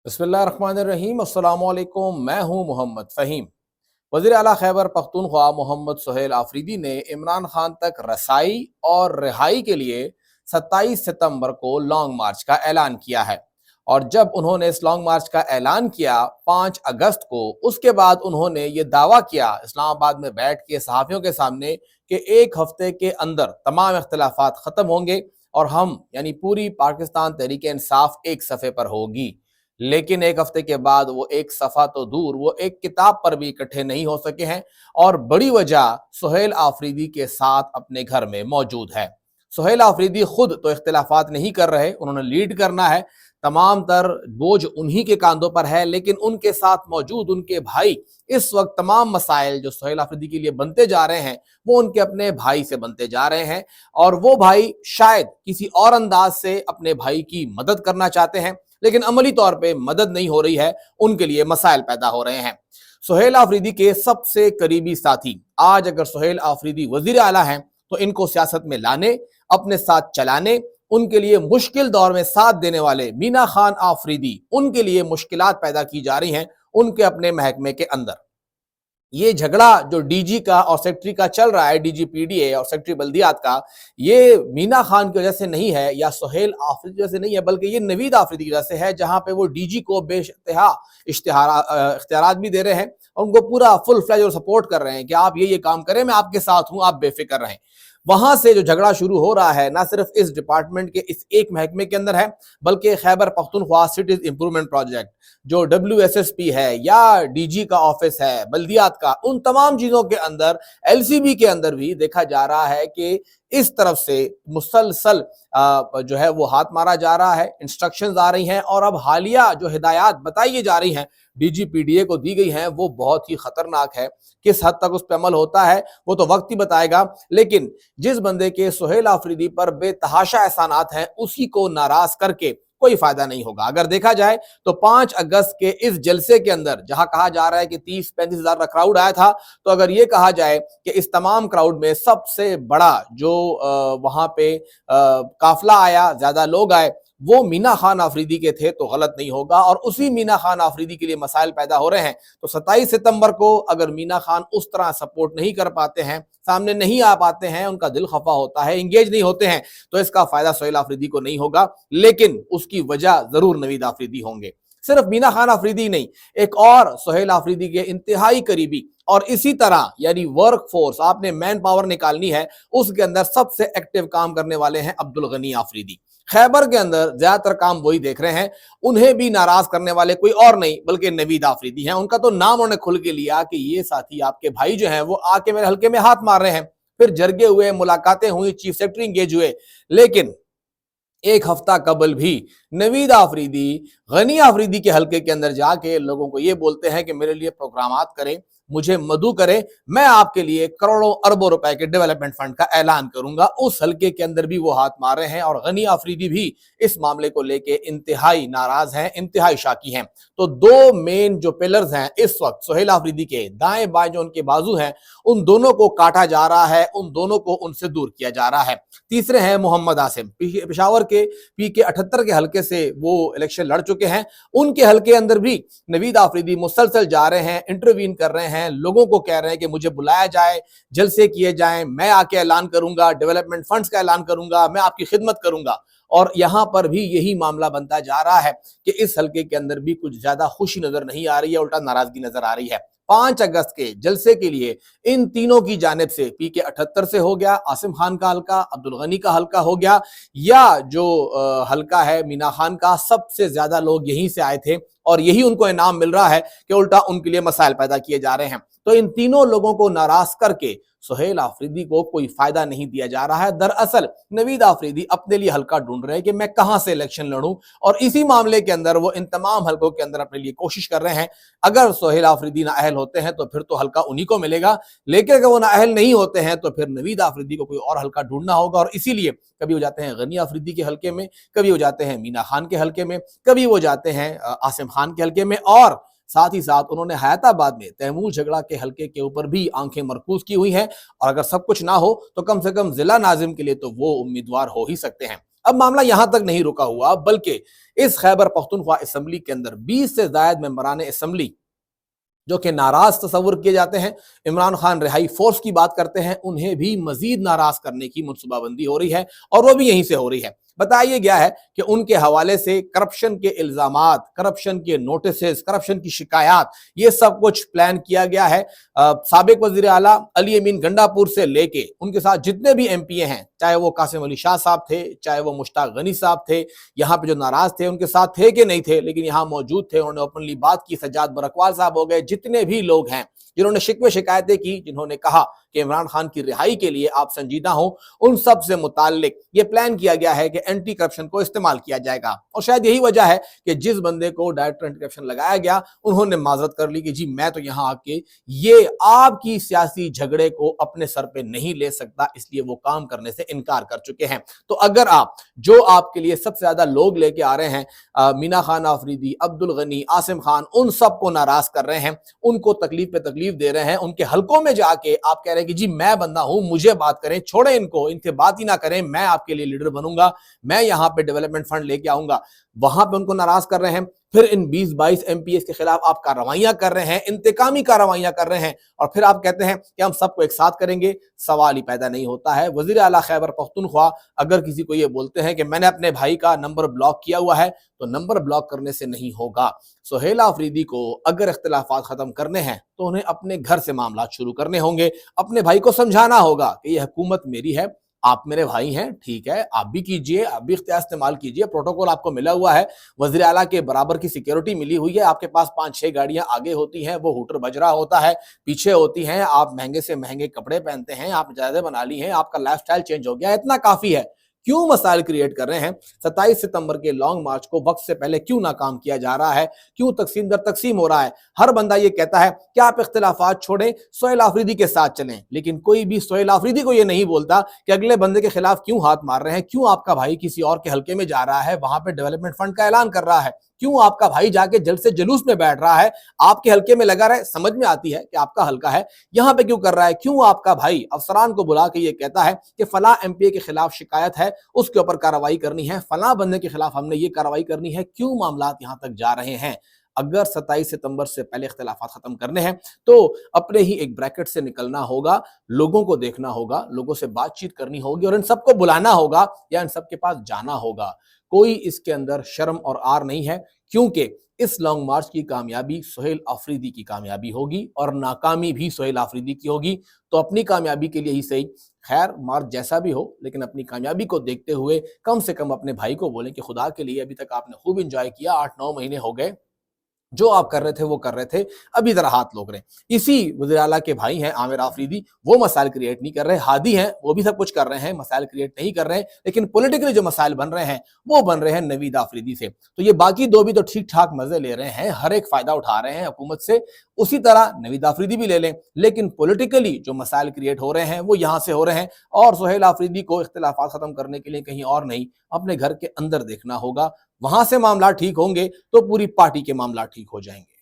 बिस्मिल्लाहिर्रहमानिर्रहीम। अस्सलामुअलैकुम। मैं हूं मोहम्मद फ़हीम। वज़ीर आला खैबर पख्तूनख्वा मोहम्मद सुहेल आफरीदी ने इमरान खान तक रसाई और रिहाई के लिए 27 सितंबर को लॉन्ग मार्च का ऐलान किया है। और जब उन्होंने इस लॉन्ग मार्च का ऐलान किया 5 अगस्त को, उसके बाद उन्होंने ये दावा किया इस्लामाबाद में बैठ के सहाफ़ियों के सामने कि एक हफ्ते के अंदर तमाम इख्तिलाफ़ात ख़त्म होंगे और हम यानी पूरी पाकिस्तान तहरीक इंसाफ एक सफ़े पर होगी। लेकिन एक हफ्ते के बाद वो एक सफ़ा तो दूर, वो एक किताब पर भी इकट्ठे नहीं हो सके हैं। और बड़ी वजह सुहेल आफरीदी के साथ अपने घर में मौजूद है। सुहेल आफरीदी खुद तो इख्तिलाफात नहीं कर रहे, उन्होंने लीड करना है, तमाम तर बोझ उन्हीं के कांधों पर है, लेकिन उनके साथ मौजूद उनके भाई इस वक्त तमाम मसाइल जो सुहेल आफरीदी के लिए बनते जा रहे हैं वो उनके अपने भाई से बनते जा रहे हैं। और वो भाई शायद किसी और अंदाज से अपने भाई की मदद करना चाहते हैं, लेकिन अमली तौर पे मदद नहीं हो रही है, उनके लिए मसाइल पैदा हो रहे हैं। सुहेल आफरीदी के सबसे करीबी साथी, आज अगर सुहेल आफरीदी वजीर आला हैं तो इनको सियासत में लाने, अपने साथ चलाने, उनके लिए मुश्किल दौर में साथ देने वाले मीना खान आफरीदी, उनके लिए मुश्किलात पैदा की जा रही हैं उनके अपने महकमे के अंदर। ये झगड़ा जो डीजी का और सेक्रेटरी का चल रहा है, डीजी पीडीए और सेक्रेटरी बल्दियात का, ये मीना खान की वजह से नहीं है या सुहेल आफरीदी की वजह से नहीं है, बल्कि ये नवीद आफरीदी की वजह से है, जहां पे वो डीजी को बेइंतहा इख्तियारात भी दे रहे हैं और उनको पूरा फुल फ्लैज और सपोर्ट कर रहे हैं कि आप ये काम करें, मैं आपके साथ हूं, आप बेफिक्र रहें। वहां से जो झगड़ा शुरू हो रहा है ना सिर्फ इस डिपार्टमेंट के इस एक महकमे के अंदर है, बल्कि Khyber Pakhtunkhwa cities improvement project जो WSSP है या डीजी का ऑफिस है, बल्दियात का, उन तमाम चीजों के अंदर, LCB के अंदर भी देखा जा रहा है कि इस तरफ से मुसलसल जो है वो हाथ मारा जा रहा है, इंस्ट्रक्शंस आ रही हैं और अब हालिया जो हिदायत बताई जा रही हैं डीजी पीडीए को दी गई हैं वो बहुत ही खतरनाक है। किस हद तक उस पर अमल होता है वो तो वक्त ही बताएगा, लेकिन जिस बंदे के सुहेल आफरीदी पर बेतहाशा एहसानात हैं उसी को नाराज करके कोई फायदा नहीं होगा। अगर देखा जाए तो 5 अगस्त के इस जलसे के अंदर जहां कहा जा रहा है कि 30-35 हजार का क्राउड आया था, तो अगर ये कहा जाए कि इस तमाम क्राउड में सबसे बड़ा जो वहां पे काफिला आया, ज्यादा लोग आए, वो मीना खान आफरीदी के थे तो गलत नहीं होगा। और उसी मीना खान आफरीदी के लिए मसाइल पैदा हो रहे हैं। तो 27 सितंबर को अगर मीना खान उस तरह सपोर्ट नहीं कर पाते हैं, सामने नहीं आ पाते हैं, उनका दिल खफा होता है, इंगेज नहीं होते हैं, तो इसका फायदा सुहेल आफरीदी को नहीं होगा, लेकिन उसकी वजह जरूर नवीद आफरीदी होंगे। सिर्फ मीना खान आफरीदी नहीं, एक और सुहेल आफरीदी के इंतहाई करीबी और इसी तरह यानी वर्क फोर्स, आपने मैन पावर निकालनी है, उसके अंदर सबसे एक्टिव काम करने वाले हैं अब्दुल गनी आफरीदी। खैबर के अंदर ज्यादातर काम वही देख रहे हैं, उन्हें भी नाराज करने वाले कोई और नहीं बल्कि नवीद आफरीदी हैं। उनका तो नाम उन्होंने खुल के लिया कि ये साथी आपके भाई जो हैं वो आके मेरे हल्के में हाथ मार रहे हैं। फिर जरगे हुए, मुलाकातें हुई, चीफ सेक्रेटरी इंगेज हुए, लेकिन एक हफ्ता कबल भी नवीद आफरीदी गनी आफरीदी के हल्के के अंदर जाके लोगों को ये बोलते हैं कि मेरे लिए प्रोग्रामात करें, मुझे मदू करें, मैं आपके लिए करोड़ों अरबों रुपए के डेवलपमेंट फंड का ऐलान करूंगा। उस हल्के के अंदर भी वो हाथ मार रहे हैं और गनी आफरीदी भी इस मामले को लेके इंतहाई नाराज हैं, इंतहाई शाकी हैं। तो दो मेन जो पिलर्स हैं इस वक्त सुहेल आफरीदी के, दाएं बाएं जो उनके बाजू हैं, उन दोनों को काटा जा रहा है, उन दोनों को उनसे दूर किया जा रहा है। तीसरे हैं मोहम्मद आसिम, पेशावर के PK 78 के हल्के से वो इलेक्शन लड़ चुके हैं। उनके हल्के अंदर भी नवीद आफरीदी मुसलसल जा रहे हैं, इंटरवीन कर रहे हैं, लोगों को कह रहे हैं कि मुझे बुलाया जाए, जलसे किए जाएं, मैं आके ऐलान करूंगा, डेवलपमेंट फंड्स का ऐलान करूंगा, मैं आपकी खिदमत करूंगा। और यहां पर भी यही मामला बनता जा रहा है कि इस हल्के के अंदर भी कुछ ज्यादा खुशी नजर नहीं आ रही है, उल्टा नाराजगी नजर आ रही है। 5 अगस्त के जलसे के लिए इन तीनों की जानिब से PK 78 से हो गया, आसिम खान का हल्का, अब्दुल गनी का हल्का हो गया, या जो हल्का है मीना खान का, सबसे ज्यादा लोग यहीं से आए थे और यही उनको इनाम मिल रहा है कि उल्टा उनके लिए मसाइल पैदा किए जा रहे हैं। तो इन तीनों लोगों को नाराज करके सुहेल आफरीदी को कोई फायदा नहीं दिया जा रहा है। दरअसल नवीद आफरीदी अपने लिए हल्का ढूंढ रहे हैं कि मैं कहां से इलेक्शन लड़ूं, और इसी मामले के अंदर वो इन तमाम हल्कों के अंदर अपने लिए कोशिश कर रहे हैं। अगर सुहेल आफरीदी नाअहल होते हैं तो फिर तो हल्का उन्हीं को मिलेगा, लेकिन अगर वो नाअहल नहीं होते हैं तो फिर नवीद आफरीदी को कोई और हल्का ढूंढना होगा। और इसीलिए कभी वो जाते हैं गनी आफरीदी के हल्के में, कभी वो जाते हैं मीना खान के हल्के में, कभी वो जाते हैं आसिम खान के हल्के में, और साथ ही साथ उन्होंने हैदराबाद में तैमूर झगड़ा के हल्के के ऊपर भी आंखें मरकूज की हुई हैं। और अगर सब कुछ ना हो तो कम से कम जिला नाजिम के लिए तो वो उम्मीदवार हो ही सकते हैं। अब मामला यहां तक नहीं रुका हुआ, बल्कि इस खैबर पख्तूनख्वा असेंबली के अंदर 20 से ज्यादा मेंबरान असेंबली जो कि नाराज तस्वुर किए जाते हैं, इमरान खान रिहाई फोर्स की बात करते हैं, उन्हें भी मजीद नाराज करने की मनसूबाबंदी हो रही है और वो भी यहीं से हो रही है। बताया गया है कि उनके हवाले से करप्शन के इल्जामात, करप्शन के नोटिस, करप्शन की शिकायत, ये सब कुछ प्लान किया गया है। साबिक वजीर आला अली अमीन गंडापुर से लेके उनके साथ जितने भी एमपीए हैं, चाहे वो कासिम अली शाह साहब थे, चाहे वो मुश्ताक गनी साहब थे, यहाँ पे जो नाराज थे उनके साथ थे कि नहीं थे, लेकिन यहाँ मौजूद थे, उन्होंने ओपनली बात की। सज्जाद बरकवाल साहब हो गए, जितने भी लोग हैं जिन्होंने शिकवे शिकायतें की, जिन्होंने कहा कि इमरान खान की रिहाई के लिए आप संजीदा हों, उन सब से मुताल्लिक ये प्लान किया गया है कि एंटी करप्शन को इस्तेमाल किया जाएगा। और शायद यही वजह है कि जिस बंदे को डायरेक्टर एंटी करप्शन लगाया गया, उन्होंने माजरत कर ली कि जी मैं तो यहाँ आके ये आपकी सियासी झगड़े को अपने सर पे नहीं ले सकता, इसलिए वो काम करने से इनकार कर चुके हैं। तो अगर आप जो आपके लिए सबसे ज्यादा लोग लेके आ रहे हैं, मीना खान आफरीदी, अब्दुल गनी, आसिम खान, उन सबको नाराज कर रहे हैं, उनको तकलीफ पे तकलीफ दे रहे हैं, उनके हलकों में जाके आप कह रहे हैं कि जी मैं बंदा हूं, मुझे बात करें, छोड़े इनको, इनसे बात ही ना करें, मैं आपके लिए लीडर बनूंगा, मैं यहां पे डेवलपमेंट फंड लेके आऊंगा, वहां पे उनको नाराज कर रहे हैं। फिर इन 20-22 एमपीएस के खिलाफ आप कार्रवाइयां कर रहे हैं, इंतकामी कार्रवाइयां कर रहे हैं, और फिर आप कहते हैं कि हम सबको एक साथ करेंगे। सवाल ही पैदा नहीं होता है। वजीर आला खैबर पख्तूनख्वा अगर किसी को ये बोलते हैं कि मैंने अपने भाई का नंबर ब्लॉक किया हुआ है, तो नंबर ब्लॉक करने से नहीं होगा। सुहेल आफरीदी को अगर इख्तिलाफात खत्म करने हैं तो उन्हें अपने घर से मामला शुरू करने होंगे, अपने भाई को समझाना होगा कि यह हुकूमत मेरी है, आप मेरे भाई हैं, ठीक है, आप भी कीजिए, आप भी इख्तियार इस्तेमाल कीजिए, प्रोटोकॉल आपको मिला हुआ है, वज़ीर आला के बराबर की सिक्योरिटी मिली हुई है, आपके पास 5-6 गाड़ियां आगे होती हैं, वो हूटर बज रहा होता है, पीछे होती हैं, आप महंगे से महंगे कपड़े पहनते हैं, आप जायदे बना ली हैं, आपका लाइफस्टाइल चेंज हो गया, इतना काफी है। क्यों मसाइल क्रिएट कर रहे हैं? 27 सितंबर के लॉन्ग मार्च को वक्त से पहले क्यों नाकाम किया जा रहा है? क्यों तकसीम दर तकसीम हो रहा है? हर बंदा ये कहता है कि आप इख्तिलाफात छोड़ें, सोहेल आफरीदी के साथ चलें, लेकिन कोई भी सोहेल आफरीदी को ये नहीं बोलता कि अगले बंदे के खिलाफ क्यों हाथ मार रहे हैं, क्यों आपका भाई किसी और के हल्के में जा रहा है, वहां पे डेवलपमेंट फंड का ऐलान कर रहा है, क्यों आपका भाई जाके जल्द से जुलूस में बैठ रहा है, आपके हल्के में लगा रहे, समझ में आती है कि आपका हल्का है, यहां पे क्यों कर रहा है, क्यों आपका भाई अफसरान को बुला के ये कहता है कि फला एमपीए के खिलाफ शिकायत है, उसके ऊपर कार्रवाई करनी है, फला बंदे के खिलाफ हमने ये कार्रवाई करनी है, क्यों मामलात यहां तक जा रहे हैं? अगर 27 सितंबर से पहले इख्तिलाफात खत्म करने हैं तो अपने ही एक ब्रैकेट से निकलना होगा, लोगों को देखना होगा, लोगों से बातचीत करनी होगी और इन सबको बुलाना होगा या इन सबके पास जाना होगा। कोई इसके अंदर शर्म और आर नहीं है, क्योंकि इस लॉन्ग मार्च की कामयाबी सोहेल आफरीदी की कामयाबी होगी और नाकामी भी सोहेल आफरीदी की होगी। तो अपनी कामयाबी के लिए ही सही, खैर मार्च जैसा भी हो, लेकिन अपनी कामयाबी को देखते हुए कम से कम अपने भाई को बोलें कि खुदा के लिए अभी तक आपने खूब इंजॉय किया, 8-9 महीने हो गए, जो आप कर रहे थे वो कर रहे थे, अभी जरा हाथ रोक रहे हैं। इसी वज़ीर आला के भाई हैं आमिर आफरीदी, वो मसाइल क्रिएट नहीं कर रहे, हादी हैं वो भी सब कुछ कर रहे हैं, मसाइल क्रिएट नहीं कर रहे हैं, लेकिन पॉलिटिकली जो मसाइल बन रहे हैं वो बन रहे हैं नवीद आफरीदी से। तो ये बाकी दो भी तो ठीक ठाक मजे ले रहे हैं, हर एक फायदा उठा रहे हैं हुकूमत से, उसी तरह नवीद आफरीदी भी ले लें, लेकिन पॉलिटिकली जो मसाइल क्रिएट हो रहे हैं वो यहाँ से हो रहे हैं। और सोहेल आफरीदी को इख्तिलाफात खत्म करने के लिए कहीं और नहीं, अपने घर के अंदर देखना होगा, वहां से मामला ठीक होंगे तो पूरी पार्टी के मामला ठीक हो जाएंगे।